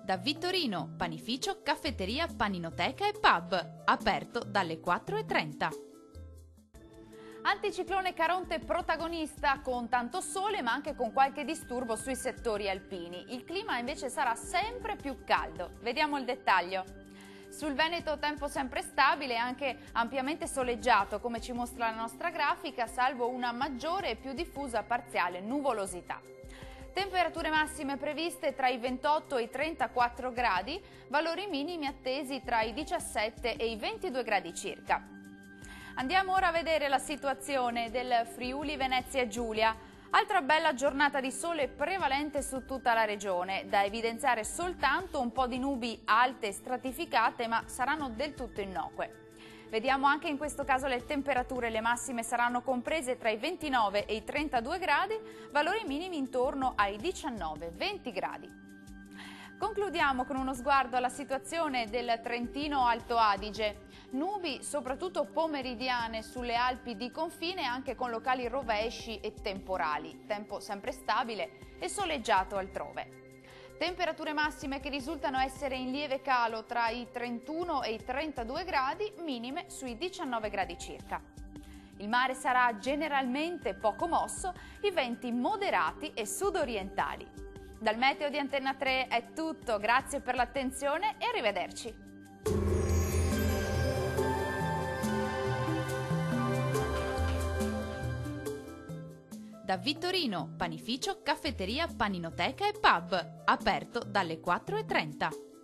Da Vittorino, panificio, caffetteria, paninoteca e pub, aperto dalle 4:30. Anticiclone Caronte protagonista con tanto sole ma anche con qualche disturbo sui settori alpini. Il clima invece sarà sempre più caldo. Vediamo il dettaglio. Sul Veneto tempo sempre stabile e anche ampiamente soleggiato come ci mostra la nostra grafica, salvo una maggiore e più diffusa parziale nuvolosità. Temperature massime previste tra i 28 e i 34 gradi, valori minimi attesi tra i 17 e i 22 gradi circa. Andiamo ora a vedere la situazione del Friuli Venezia Giulia. Altra bella giornata di sole prevalente su tutta la regione, da evidenziare soltanto un po' di nubi alte e stratificate, ma saranno del tutto innocue. Vediamo anche in questo caso le temperature, le massime saranno comprese tra i 29 e i 32 gradi, valori minimi intorno ai 19-20 gradi. Concludiamo con uno sguardo alla situazione del Trentino Alto Adige. Nubi soprattutto pomeridiane sulle Alpi di confine anche con locali rovesci e temporali. Tempo sempre stabile e soleggiato altrove. Temperature massime che risultano essere in lieve calo tra i 31 e i 32 gradi, minime sui 19 gradi circa. Il mare sarà generalmente poco mosso, i venti moderati e sudorientali. Dal meteo di Antenna 3 è tutto, grazie per l'attenzione e arrivederci. Da Vittorino, panificio, caffetteria, paninoteca e pub, aperto dalle 4:30.